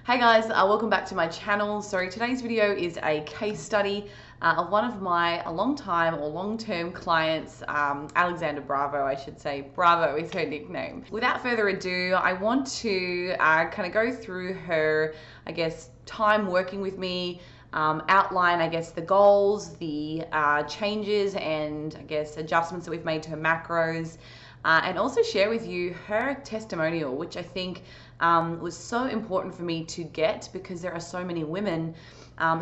Hey guys, welcome back to my channel. So today's video is a case study of one of my long-term clients, Alexander Bravo, I should say. Bravo is her nickname. Without further ado, I want to kind of go through her, time working with me, outline, the goals, the changes and adjustments that we've made to her macros, and also share with you her testimonial, which I think was so important for me to get because there are so many women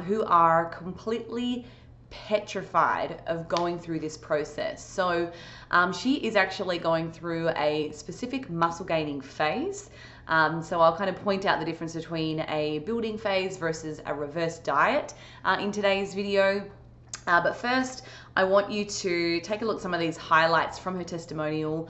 who are completely petrified of going through this process. So she is actually going through a specific muscle gaining phase. So I'll kind of point out the difference between a building phase versus a reverse diet in today's video. But first, I want you to take a look at some of these highlights from her testimonial,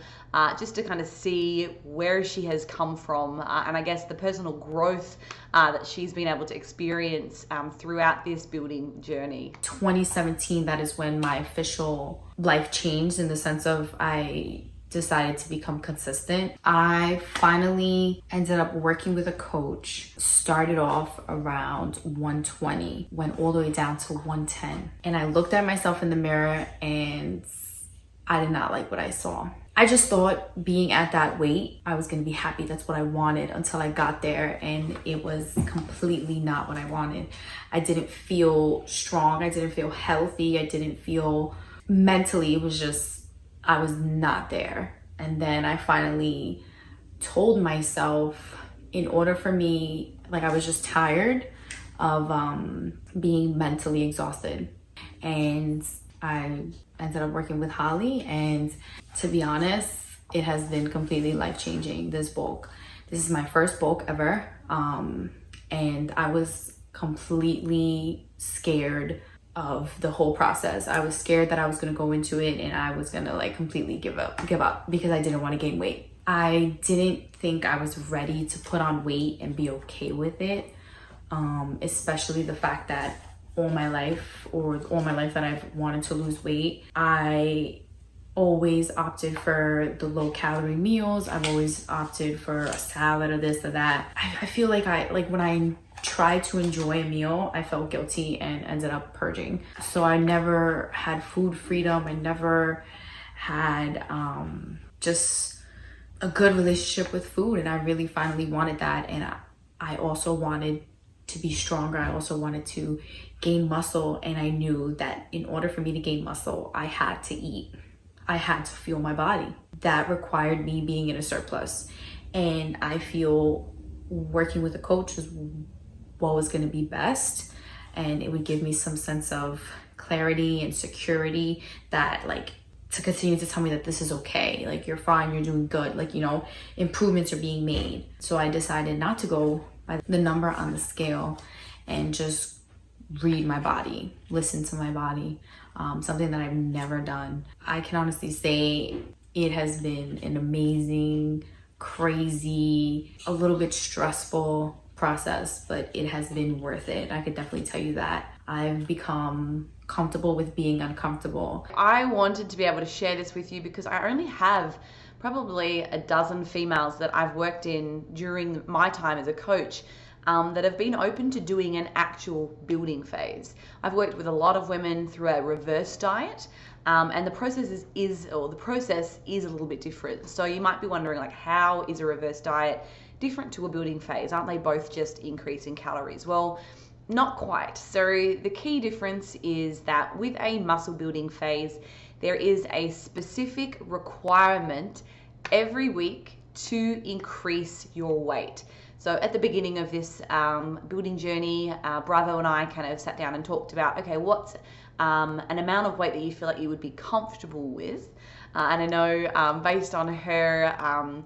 just to kind of see where she has come from, and I guess the personal growth that she's been able to experience throughout this building journey. 2017, that is when my official life changed, in the sense of I decided to become consistent. I finally ended up working with a coach. Started off around 120, went all the way down to 110. And I looked at myself in the mirror and I did not like what I saw. I just thought being at that weight, I was gonna be happy. That's what I wanted, until I got there and it was completely not what I wanted. I didn't feel strong. I didn't feel healthy. I didn't feel mentally, it was just, I was not there. And then I finally told myself, in order for me, I was just tired of being mentally exhausted. And I ended up working with Holly, and to be honest, it has been completely life-changing. This is my first bulk ever, and I was completely scared of the whole process. I was scared that I was going to go into it and I was going to completely give up because I didn't want to gain weight. I didn't think I was ready to put on weight and be okay with it, especially the fact that all my life that I've wanted to lose weight, I always opted for the low calorie meals. I've always opted for a salad or this or that. I feel like when I tried to enjoy a meal, I felt guilty and ended up purging. So I never had food freedom. I never had just a good relationship with food, and I really finally wanted that. And I also wanted to be stronger. I also wanted to gain muscle, and I knew that in order for me to gain muscle, I had to eat. I had to fuel my body. That required me being in a surplus. And I feel working with a coach was what was going to be best, and it would give me some sense of clarity and security, that to continue to tell me that this is okay, you're fine, you're doing good, improvements are being made. So I decided not to go by the number on the scale and just read my body, listen to my body, something that I've never done. I can honestly say it has been an amazing, crazy, a little bit stressful process, but it has been worth it. I could definitely tell you that. I've become comfortable with being uncomfortable. I wanted to be able to share this with you because I only have probably a dozen females that I've worked in during my time as a coach that have been open to doing an actual building phase. I've worked with a lot of women through a reverse diet, and the process is a little bit different. So you might be wondering, how is a reverse diet different to a building phase? Aren't they both just increasing calories? Well, not quite. So the key difference is that with a muscle building phase, there is a specific requirement every week to increase your weight. So at the beginning of this building journey, Bravo and I kind of sat down and talked about, okay, what's an amount of weight that you feel like you would be comfortable with? And I know based on her,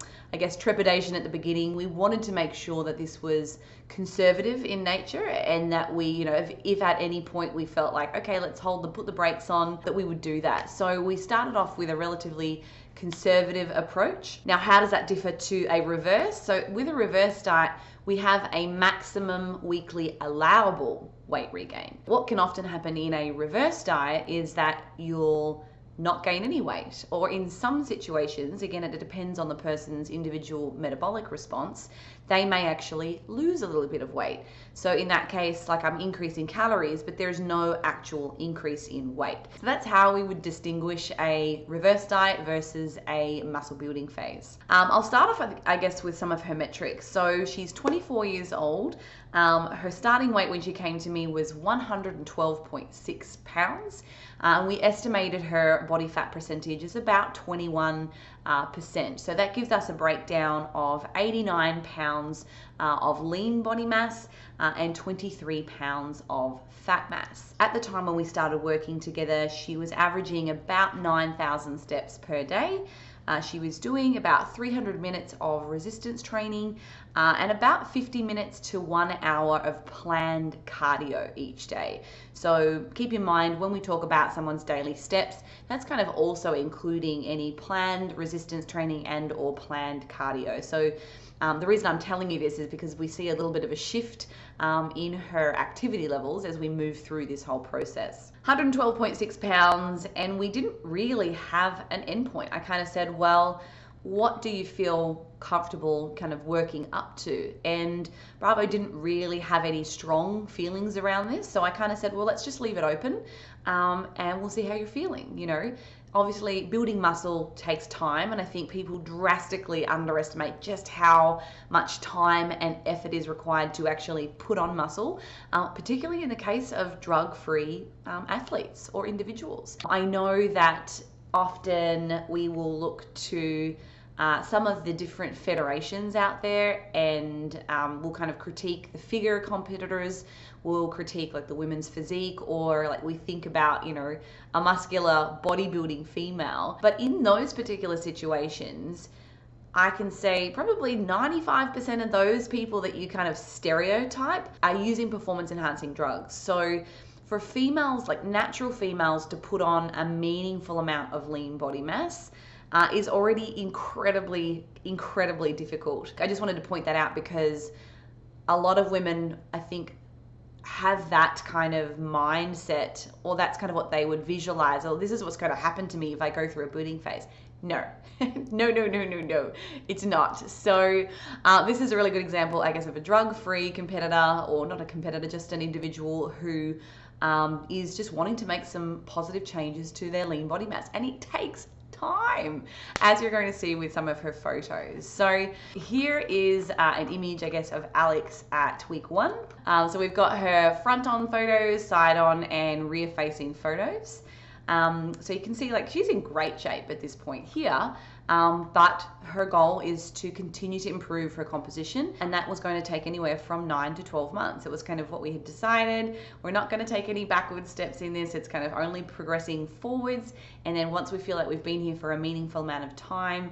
trepidation at the beginning, we wanted to make sure that this was conservative in nature, and that we, if at any point we felt like, okay, let's put the brakes on, that we would do that. So we started off with a relatively conservative approach. Now, how does that differ to a reverse? So with a reverse diet, we have a maximum weekly allowable weight regain. What can often happen in a reverse diet is that you'll not gain any weight, or in some situations, again, it depends on the person's individual metabolic response, they may actually lose a little bit of weight. So in that case, like, I'm increasing calories, but there's no actual increase in weight. So that's how we would distinguish a reverse diet versus a muscle building phase. I'll start off, I guess, with some of her metrics. So she's 24 years old. Her starting weight when she came to me was 112.6 pounds. We estimated her body fat percentage is about 21%. So that gives us a breakdown of 89 pounds of lean body mass and 23 pounds of fat mass. At the time when we started working together, she was averaging about 9,000 steps per day. She was doing about 300 minutes of resistance training and about 50 minutes to 1 hour of planned cardio each day. So keep in mind, when we talk about someone's daily steps, that's kind of also including any planned resistance training and or planned cardio. So the reason I'm telling you this is because we see a little bit of a shift in her activity levels as we move through this whole process. 112.6 pounds, and we didn't really have an endpoint. I kind of said, well, what do you feel comfortable kind of working up to? And Bravo didn't really have any strong feelings around this. So I kind of said, well, let's just leave it open and we'll see how you're feeling, you know. Obviously, building muscle takes time, and I think people drastically underestimate just how much time and effort is required to actually put on muscle, particularly in the case of drug-free athletes or individuals. I know that often we will look to some of the different federations out there, and we'll kind of critique the figure competitors. We'll critique like the women's physique, or like we think about, you know, a muscular bodybuilding female. But in those particular situations, I can say probably 95% of those people that you kind of stereotype are using performance enhancing drugs. So for females, like natural females, to put on a meaningful amount of lean body mass is already incredibly difficult. I just wanted to point that out because a lot of women, I think, have that kind of mindset, or that's kind of what they would visualize. Oh, this is what's going to happen to me if I go through a building phase. No, no, it's not. So this is a really good example, I guess, of a drug-free competitor, or not a competitor, just an individual who is just wanting to make some positive changes to their lean body mass. And it takes time, as you're going to see with some of her photos. So here is an image, I guess, of Alex at week 1. So we've got her front on photos, side on, and rear facing photos. So you can see, like, she's in great shape at this point here, but her goal is to continue to improve her composition, and that was going to take anywhere from 9 to 12 months. It was kind of what we had decided. We're not going to take any backward steps in this. It's kind of only progressing forwards, and then once we feel like we've been here for a meaningful amount of time,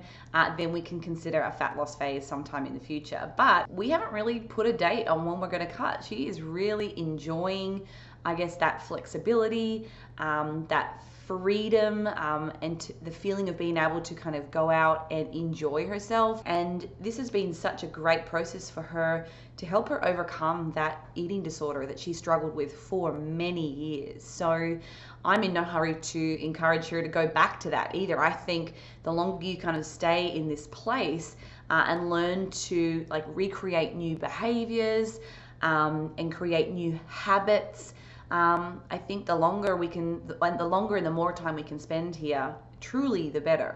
then we can consider a fat loss phase sometime in the future. But we haven't really put a date on when we're going to cut. She is really enjoying, I guess, that flexibility, that freedom, and the feeling of being able to kind of go out and enjoy herself. And this has been such a great process for her to help her overcome that eating disorder that she struggled with for many years. So I'm in no hurry to encourage her to go back to that either. I think the longer you kind of stay in this place and learn to like recreate new behaviors and create new habits, I think the longer and the more time we can spend here, truly the better.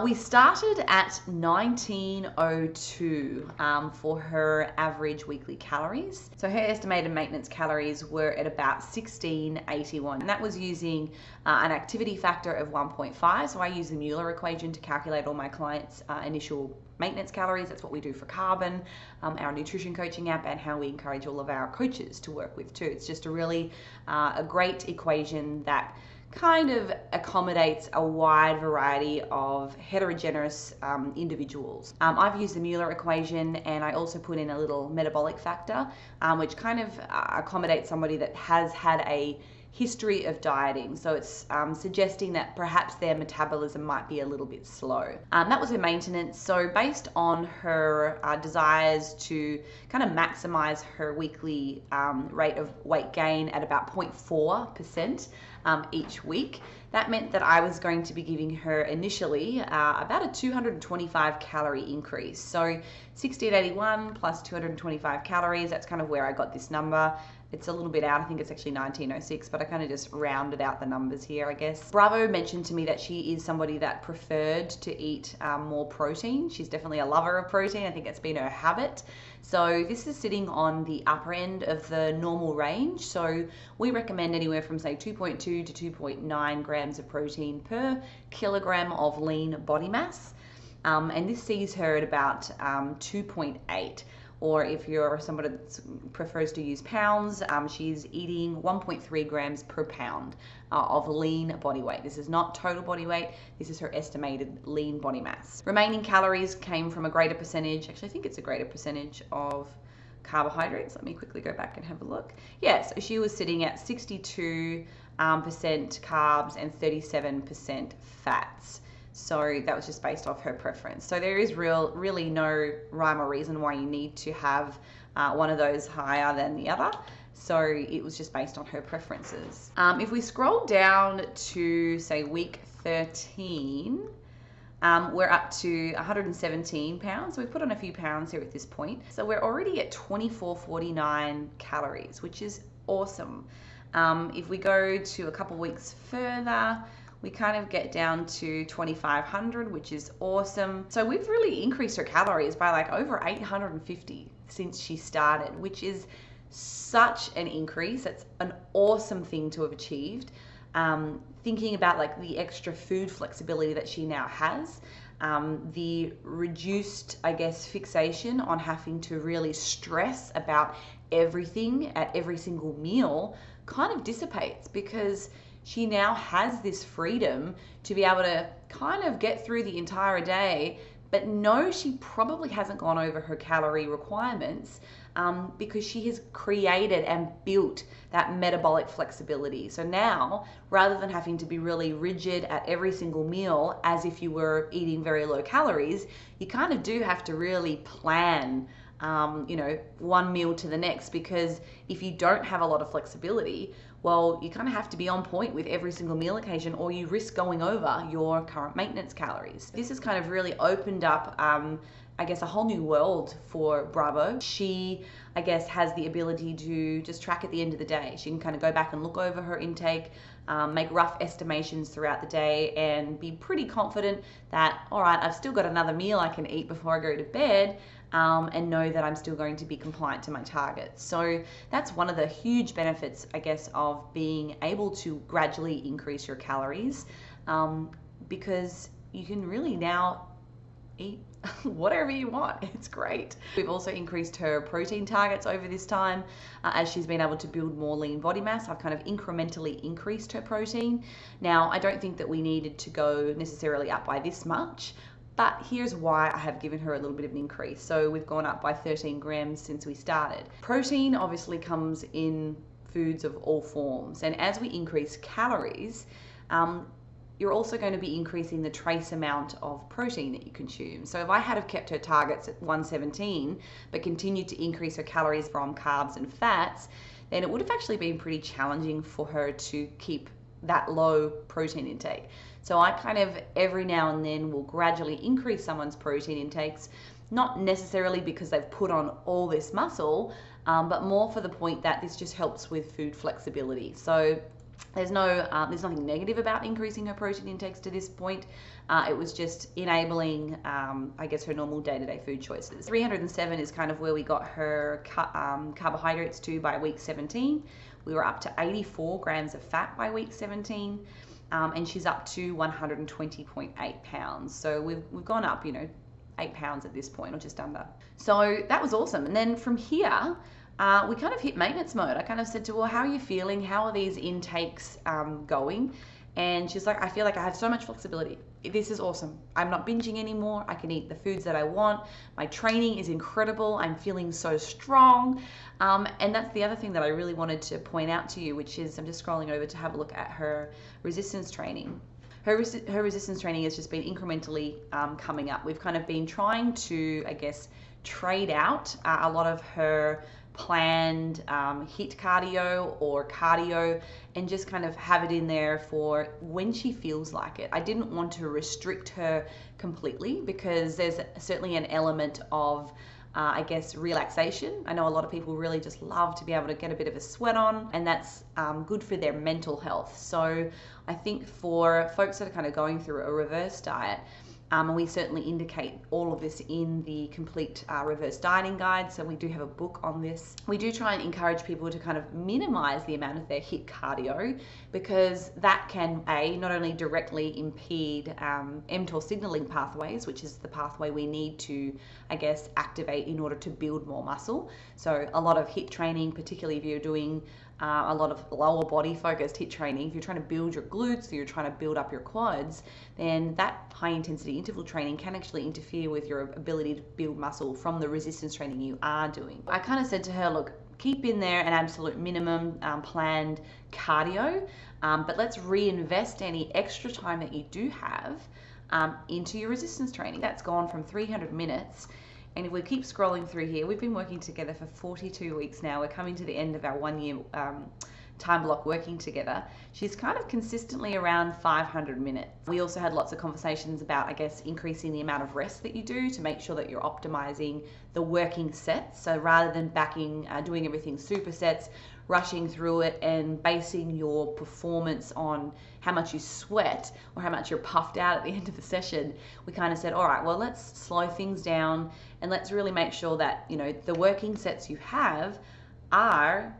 We started at 1902 for her average weekly calories. So her estimated maintenance calories were at about 1681, and that was using an activity factor of 1.5. So I use the Mueller equation to calculate all my clients' initial maintenance calories. That's what we do for Carbon, our nutrition coaching app, and how we encourage all of our coaches to work with too. It's just a really a great equation that kind of accommodates a wide variety of heterogeneous individuals. I've used the Mueller equation, and I also put in a little metabolic factor, which kind of accommodates somebody that has had a history of dieting. So it's suggesting that perhaps their metabolism might be a little bit slow. That was her maintenance. So based on her desires to kind of maximize her weekly rate of weight gain at about 0.4%, each week. That meant that I was going to be giving her initially about a 225 calorie increase. So 6881 plus 225 calories, that's kind of where I got this number. It's a little bit out, I think it's actually 1906, but I kind of just rounded out the numbers here, I guess. Bravo mentioned to me that she is somebody that preferred to eat more protein. She's definitely a lover of protein. I think it's been her habit. So this is sitting on the upper end of the normal range. So we recommend anywhere from say 2.2 to 2.9 grams of protein per kilogram of lean body mass. And this sees her at about 2.8. Or if you're somebody that prefers to use pounds, she's eating 1.3 grams per pound of lean body weight. This is not total body weight. This is her estimated lean body mass. Remaining calories came from a greater percentage. Actually, I think it's a greater percentage of carbohydrates. Let me quickly go back and have a look. Yeah, so she was sitting at 62% carbs and 37% fats. So that was just based off her preference. So there is really no rhyme or reason why you need to have one of those higher than the other. So it was just based on her preferences. If we scroll down to say week 13, we're up to 117 pounds. So we've put on a few pounds here at this point. So we're already at 2449 calories, which is awesome. If we go to a couple weeks further, we kind of get down to 2,500, which is awesome. So we've really increased her calories by like over 850 since she started, which is such an increase. It's an awesome thing to have achieved. Thinking about like the extra food flexibility that she now has, the reduced, I guess, fixation on having to really stress about everything at every single meal kind of dissipates, because she now has this freedom to be able to kind of get through the entire day, but no, she probably hasn't gone over her calorie requirements because she has created and built that metabolic flexibility. So now, rather than having to be really rigid at every single meal as if you were eating very low calories, you kind of do have to really plan one meal to the next, because if you don't have a lot of flexibility, well, you kind of have to be on point with every single meal occasion, or you risk going over your current maintenance calories. This has kind of really opened up, I guess, a whole new world for Bravo. She, I guess, has the ability to just track at the end of the day. She can kind of go back and look over her intake, make rough estimations throughout the day, and be pretty confident that, all right, I've still got another meal I can eat before I go to bed, and know that I'm still going to be compliant to my targets. So that's one of the huge benefits, I guess, of being able to gradually increase your calories, because you can really now eat whatever you want. It's great. We've also increased her protein targets over this time as she's been able to build more lean body mass. I've kind of incrementally increased her protein. Now, I don't think that we needed to go necessarily up by this much, but here's why I have given her a little bit of an increase. So we've gone up by 13 grams since we started. Protein obviously comes in foods of all forms, and as we increase calories, you're also going to be increasing the trace amount of protein that you consume. So if I had have kept her targets at 117, but continued to increase her calories from carbs and fats, then it would have actually been pretty challenging for her to keep that low protein intake. So I kind of every now and then will gradually increase someone's protein intakes, not necessarily because they've put on all this muscle, but more for the point that this just helps with food flexibility. So there's nothing negative about increasing her protein intakes to this point. It was just enabling, I guess, her normal day-to-day food choices. 307 is kind of where we got her carbohydrates to by week 17. We were up to 84 grams of fat by week 17, and she's up to 120.8 pounds. So we've gone up, 8 pounds at this point, or just under. So that was awesome. And then from here, we kind of hit maintenance mode. I kind of said to her, well, how are you feeling? How are these intakes going? And she's like, I feel like I have so much flexibility. This is awesome. I'm not binging anymore. I can eat the foods that I want. My training is incredible. I'm feeling so strong. And that's the other thing that I really wanted to point out to you, which is I'm just scrolling over to have a look at her resistance training. Her resistance training has just been incrementally coming up. We've kind of been trying to, I guess, trade out a lot of her planned HIIT cardio or cardio, and just kind of have it in there for when she feels like it. I didn't want to restrict her completely because there's certainly an element of I guess relaxation. I know a lot of people really just love to be able to get a bit of a sweat on, and that's good for their mental health. So I think for folks that are kind of going through a reverse diet, and we certainly indicate all of this in the complete reverse dieting guide. So we do have a book on this. We do try and encourage people to kind of minimize the amount of their HIIT cardio, because that can not only directly impede mTOR signaling pathways, which is the pathway we need to, I guess, activate in order to build more muscle. So a lot of HIIT training, particularly if you're doing a lot of lower body focused HIIT training, if you're trying to build your glutes or you're trying to build up your quads, then that high intensity interval training can actually interfere with your ability to build muscle from the resistance training you are doing. I kind of said to her, look, keep in there an absolute minimum planned cardio, but let's reinvest any extra time that you do have into your resistance training. That's gone from 300 minutes. And if we keep scrolling through here, we've been working together for 42 weeks now. We're coming to the end of our 1 year time block working together. She's kind of consistently around 500 minutes. We also had lots of conversations about, I guess, increasing the amount of rest that you do to make sure that you're optimizing the working sets. So rather than doing everything supersets, rushing through it and basing your performance on how much you sweat or how much you're puffed out at the end of the session, we kind of said, all right, well, let's slow things down and let's really make sure that, the working sets you have are,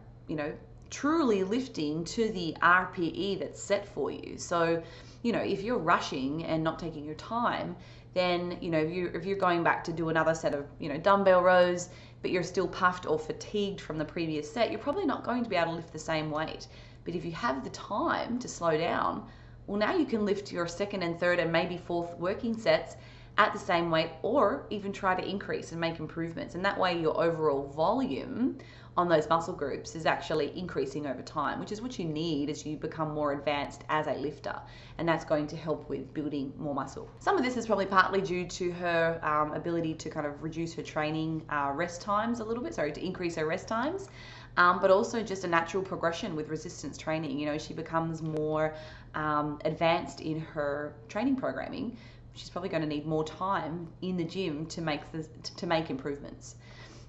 truly lifting to the RPE that's set for you. So, if you're rushing and not taking your time, then, if you're going back to do another set of, dumbbell rows, but you're still puffed or fatigued from the previous set, you're probably not going to be able to lift the same weight. But if you have the time to slow down, well, now you can lift your second and third and maybe fourth working sets at the same weight, or even try to increase and make improvements. And that way your overall volume on those muscle groups is actually increasing over time, which is what you need as you become more advanced as a lifter. And that's going to help with building more muscle. Some of this is probably partly due to her ability to kind of reduce her training rest times a little bit, to increase her rest times. But also just a natural progression with resistance training. She becomes more advanced in her training programming. She's probably going to need more time in the gym to make improvements.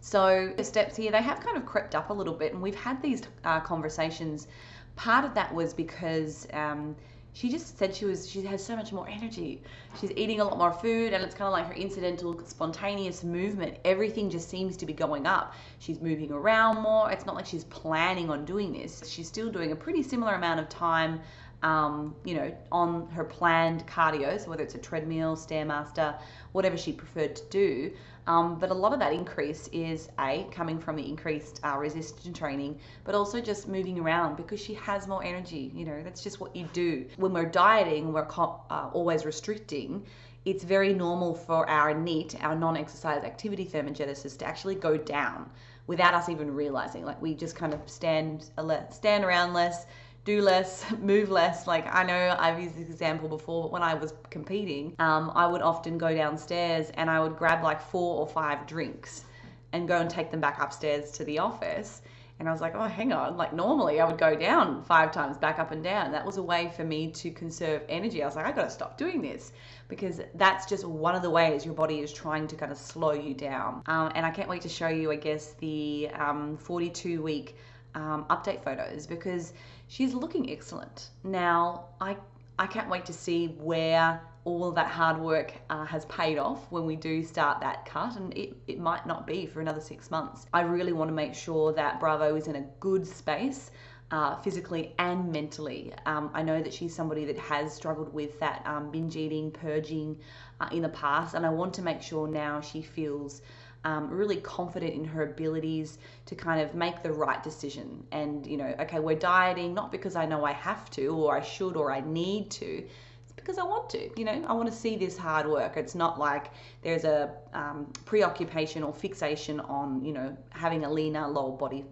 So the steps here, they have kind of crept up a little bit, and we've had these conversations. Part of that was because she just said she has so much more energy. She's eating a lot more food, and it's kind of like her incidental, spontaneous movement. Everything just seems to be going up. She's moving around more. It's not like she's planning on doing this. She's still doing a pretty similar amount of time on her planned cardio, so whether it's a treadmill, Stairmaster, whatever she preferred to do. But a lot of that increase is coming from the increased resistance training, but also just moving around because she has more energy. That's just what you do. When we're dieting, we're always restricting. It's very normal for our NEAT, our non-exercise activity thermogenesis, to actually go down without us even realizing. Like, we just kind of stand around less, do less, move less. Like, I know I've used this example before, but when I was competing, I would often go downstairs and I would grab like 4 or 5 drinks and go and take them back upstairs to the office. And I was like, oh, hang on. Like, normally I would go down 5 times, back up and down. That was a way for me to conserve energy. I was like, I got to stop doing this, because that's just one of the ways your body is trying to kind of slow you down. And I can't wait to show you, I guess, the 42-week update photos, because she's looking excellent. Now, I can't wait to see where all of that hard work has paid off when we do start that cut, and it might not be for another 6 months. I really want to make sure that Bravo is in a good space, physically and mentally. I know that she's somebody that has struggled with that binge eating, purging in the past, and I want to make sure now she feels really confident in her abilities to kind of make the right decision. And, okay, we're dieting not because I know I have to or I should or I need to. It's because I want to. I want to see this hard work. It's not like there's a preoccupation or fixation on, having a leaner, lower body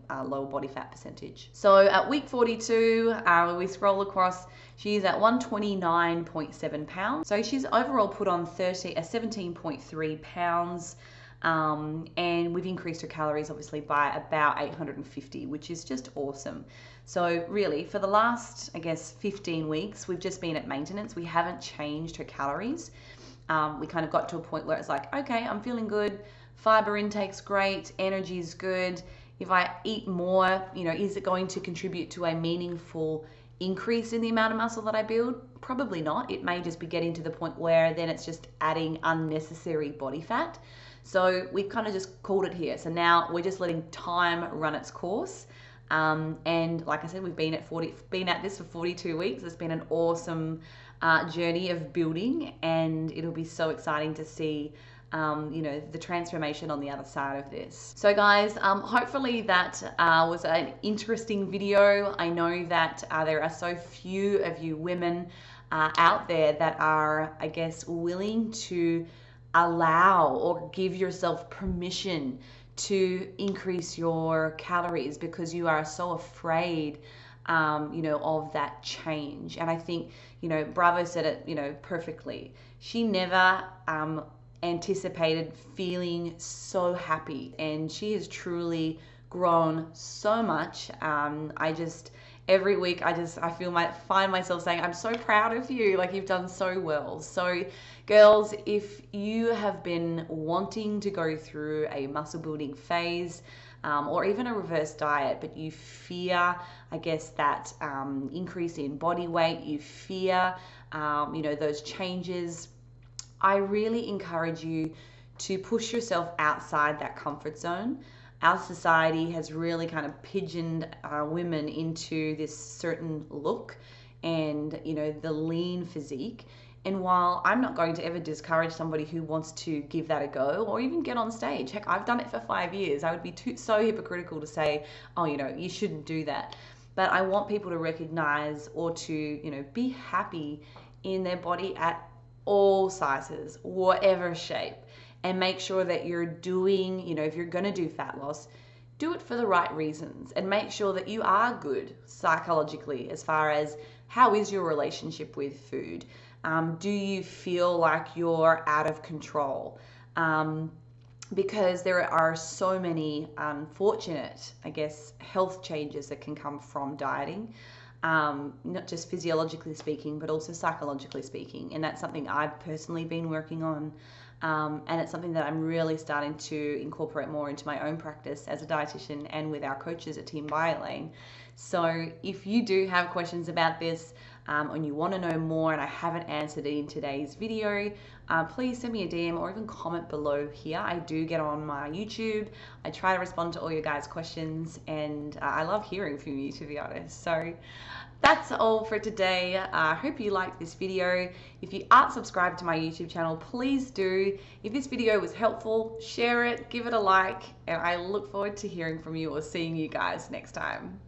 fat percentage. So at week 42, we scroll across, she's at 129.7 pounds. So she's overall put on 17.3 pounds. And we've increased her calories obviously by about 850, which is just awesome. So really for the last, I guess, 15 weeks, we've just been at maintenance. We haven't changed her calories. We kind of got to a point where it's like, okay, I'm feeling good. Fiber intake's great. Energy's good. If I eat more, is it going to contribute to a meaningful increase in the amount of muscle that I build? Probably not. It may just be getting to the point where then it's just adding unnecessary body fat. So we've kind of just called it here. So now we're just letting time run its course. And like I said, we've been at this for 42 weeks. It's been an awesome journey of building, and it'll be so exciting to see the transformation on the other side of this. So guys, hopefully that was an interesting video. I know that there are so few of you women out there that are, I guess, willing to allow or give yourself permission to increase your calories because you are so afraid of that change. And I think, Bravo said it, perfectly. She never anticipated feeling so happy, and she has truly grown so much. Every week I find myself saying, I'm so proud of you, like you've done so well. So girls, if you have been wanting to go through a muscle building phase, or even a reverse diet, but you fear, I guess, that increase in body weight, you fear, those changes, I really encourage you to push yourself outside that comfort zone. Our society has really kind of pigeoned women into this certain look and, the lean physique. And while I'm not going to ever discourage somebody who wants to give that a go or even get on stage, heck, I've done it for 5 years. I would be so hypocritical to say, oh, you shouldn't do that. But I want people to recognize or to, be happy in their body at all sizes, whatever shape. And make sure that you're doing, if you're going to do fat loss, do it for the right reasons, and make sure that you are good psychologically as far as how is your relationship with food. Do you feel like you're out of control? Because there are so many unfortunate, I guess, health changes that can come from dieting. Not just physiologically speaking, but also psychologically speaking. And that's something I've personally been working on. And it's something that I'm really starting to incorporate more into my own practice as a dietitian and with our coaches at Team BioLane. So if you do have questions about this, and you want to know more and I haven't answered it in today's video, please send me a DM or even comment below here. I do get on my YouTube. I try to respond to all your guys' questions, and I love hearing from you, to be honest. So that's all for today. I hope you liked this video. If you aren't subscribed to my YouTube channel, please do. If this video was helpful, share it, give it a like, and I look forward to hearing from you or seeing you guys next time.